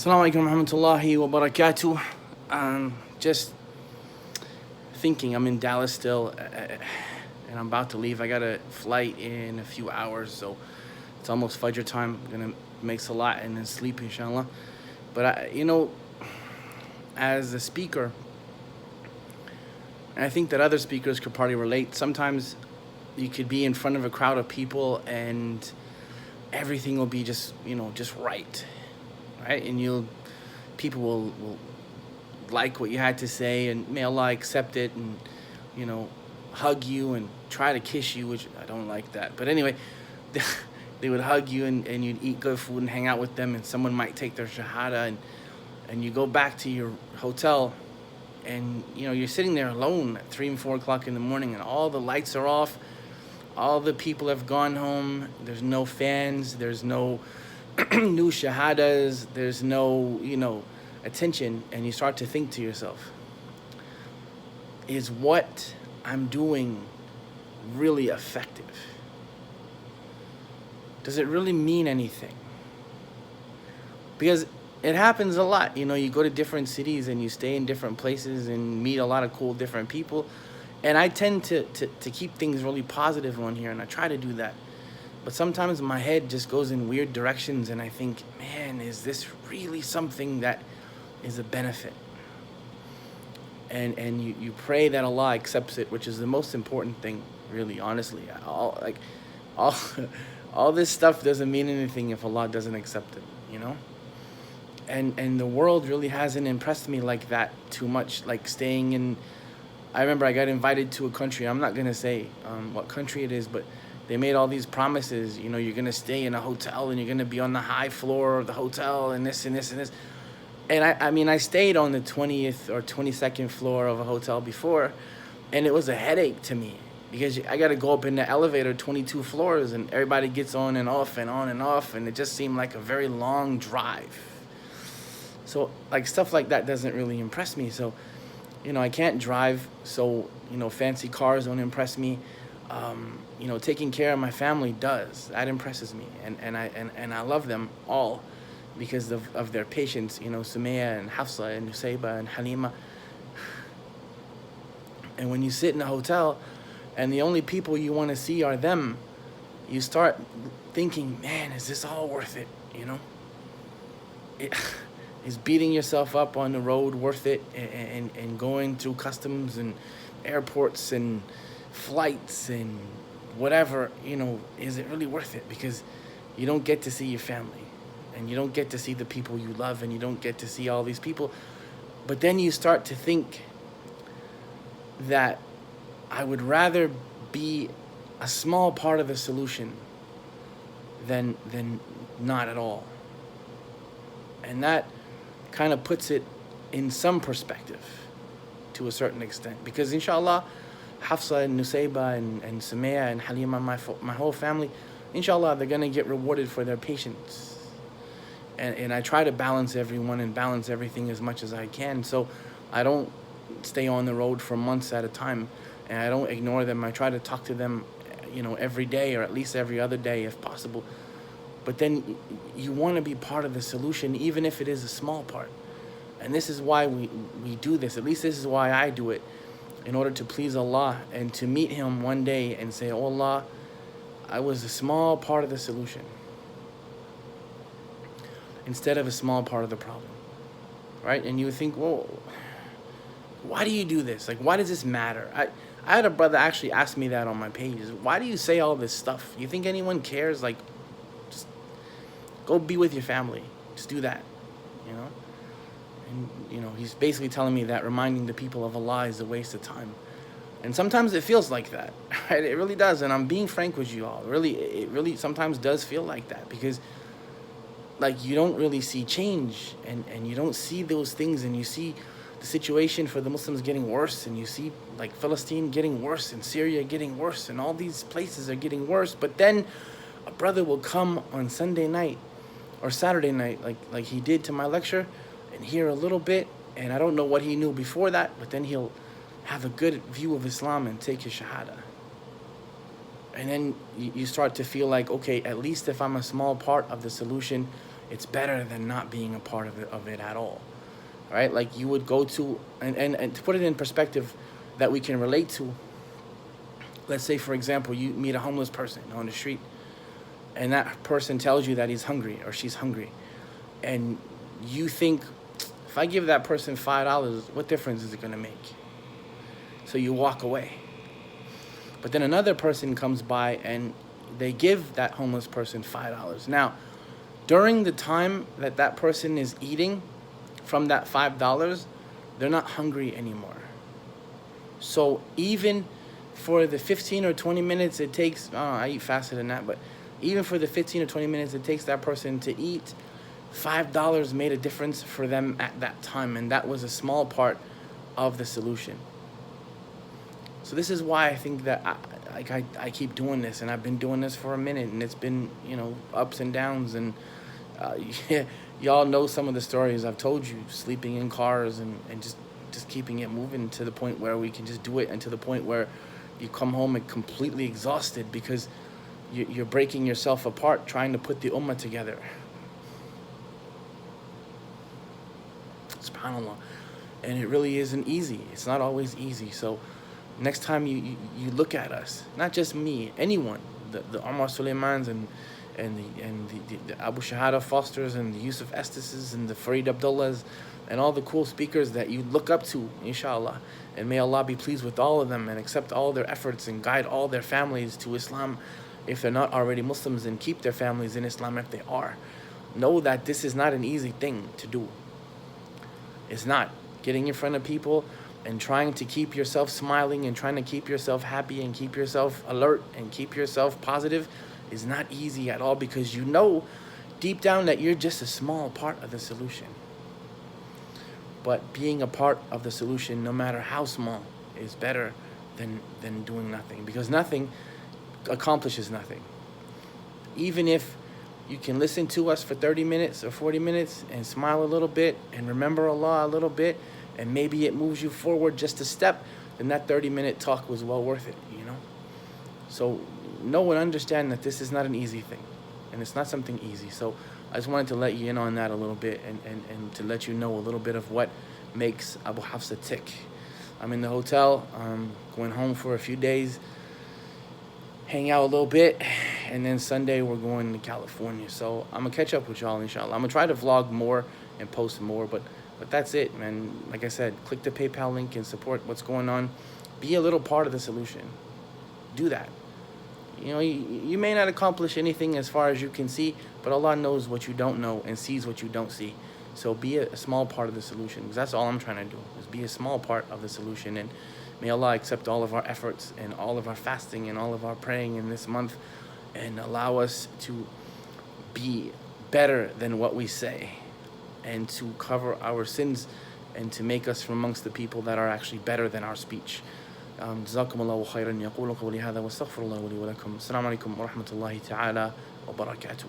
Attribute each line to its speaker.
Speaker 1: Assalamu alaikum warahmatullahi wabarakatuh. Just thinking, I'm in Dallas still, and I'm about to leave. I got a flight in a few hours, so it's almost Fajr time. I'm gonna make salat and then sleep, inshallah. But as a speaker, and I think that other speakers could probably relate. Sometimes you could be in front of a crowd of people, and everything will be just right, right? And people will like what you had to say, and may Allah accept it, and you know, hug you and try to kiss you, which I don't like that. But anyway, they would hug you, and you'd eat good food and hang out with them, and someone might take their shahada, and you go back to your hotel, and you're sitting there alone at 3 and 4 o'clock in the morning, and all the lights are off, all the people have gone home, there's no fans, there's no new shahadas, there's no attention, and you start to think to yourself, is what I'm doing really effective? Does it really mean anything? Because it happens a lot. You go to different cities and you stay in different places and meet a lot of cool different people. And I tend to keep things really positive on here, and I try to do that. But sometimes my head just goes in weird directions, and I think, man, is this really something that is a benefit? And you pray that Allah accepts it, which is the most important thing, really, honestly. All all this stuff doesn't mean anything if Allah doesn't accept it. And the world really hasn't impressed me like that too much. Like staying in, I remember I got invited to a country. I'm not gonna say what country it is, but they made all these promises. You're gonna stay in a hotel, and you're gonna be on the high floor of the hotel, and this and this and this. And I stayed on the 20th or 22nd floor of a hotel before, and it was a headache to me because I got to go up in the elevator 22 floors, and everybody gets on and off and on and off, and it just seemed like a very long drive. So like stuff like that doesn't really impress me. So I can't drive, so fancy cars don't impress me. Taking care of my family does. That impresses me, and I love them all because of their patience. Sumaya and Hafsa and Nusayba and Halima. And when you sit in a hotel and the only people you want to see are them, you start thinking, man, is this all worth it? Is beating yourself up on the road worth it, and going through customs and airports and flights and whatever, is it really worth it? Because you don't get to see your family, and you don't get to see the people you love, and you don't get to see all these people. But then you start to think that I would rather be a small part of the solution than not at all. And that kind of puts it in some perspective to a certain extent, because inshallah Hafsa and Nusayba and Sumaya and Halima, my whole family, inshallah, they're going to get rewarded for their patience. And I try to balance everyone and balance everything as much as I can, so I don't stay on the road for months at a time, and I don't ignore them. I try to talk to them every day, or at least every other day if possible. But then you want to be part of the solution, even if it is a small part. And this is why we do this. At least this is why I do it, in order to please Allah and to meet Him one day and say, oh Allah, I was a small part of the solution instead of a small part of the problem, right? And you would think, well, why do you do this? Like, why does this matter? I had a brother actually ask me that on my pages. Why do you say all this stuff? You think anyone cares? Like, go be with your family. Just do that, And, he's basically telling me that reminding the people of Allah is a waste of time. And sometimes it feels like that, right? It really does. And I'm being frank with you all. It really sometimes does feel like that, because, like, you don't really see change, and you don't see those things, and you see the situation for the Muslims getting worse, and you see, like, Palestine getting worse, and Syria getting worse, and all these places are getting worse. But then a brother will come on Sunday night or Saturday night, like he did to my lecture, and hear a little bit, and I don't know what he knew before that, but then he'll have a good view of Islam and take his shahada. And then you start to feel like, okay, at least if I'm a small part of the solution, it's better than not being a part of it at all. Right? Like you would go to, and to put it in perspective that we can relate to, let's say, for example, you meet a homeless person on the street, and that person tells you that he's hungry or she's hungry, and you think, if I give that person $5, what difference is it going to make? So you walk away. But then another person comes by and they give that homeless person $5. Now, during the time that that person is eating from that $5, they're not hungry anymore. So even for the 15 or 20 minutes it takes, I eat faster than that, but even for the 15 or 20 minutes it takes that person to eat, $5 made a difference for them at that time, and that was a small part of the solution. So this is why I think that I keep doing this, and I've been doing this for a minute, and it's been, ups and downs, and y'all know some of the stories I've told you, sleeping in cars and just keeping it moving to the point where we can just do it, and to the point where you come home and completely exhausted because you're breaking yourself apart trying to put the ummah together. SubhanAllah. And it really isn't easy. It's not always easy. So next time you look at us, not just me, anyone, the Omar Suleimans and the Abu Shahada Fosters and the Yusuf Estises and the Farid Abdullahs and all the cool speakers that you look up to, inshallah. And may Allah be pleased with all of them and accept all their efforts and guide all their families to Islam if they're not already Muslims, and keep their families in Islam if they are. Know that this is not an easy thing to do. It's not. Getting in front of people and trying to keep yourself smiling and trying to keep yourself happy and keep yourself alert and keep yourself positive is not easy at all, because you know deep down that you're just a small part of the solution. But being a part of the solution, no matter how small, is better than doing nothing, because nothing accomplishes nothing. Even if you can listen to us for 30 minutes or 40 minutes and smile a little bit and remember Allah a little bit, and maybe it moves you forward just a step, then that 30-minute talk was well worth it, So know and understand that this is not an easy thing, and it's not something easy. So I just wanted to let you in on that a little bit, and to let you know a little bit of what makes Abu Hafsa tick. I'm in the hotel, going home for a few days, hang out a little bit, and then Sunday we're going to California. So I'm gonna catch up with y'all, inshallah. I'm gonna try to vlog more and post more, but that's it, man. Like I said, click the PayPal link and support what's going on. Be a little part of the solution. Do that. You may not accomplish anything as far as you can see, but Allah knows what you don't know and sees what you don't see. So be a small part of the solution, because that's all I'm trying to do, is be a small part of the solution. And may Allah accept all of our efforts and all of our fasting and all of our praying in this month, and allow us to be better than what we say, and to cover our sins, and to make us from amongst the people that are actually better than our speech. جزاكم الله خيرا. يقول قولي هذا واستغفر الله لي ولكم. السلام عليكم ورحمة الله تعالى وبركاته.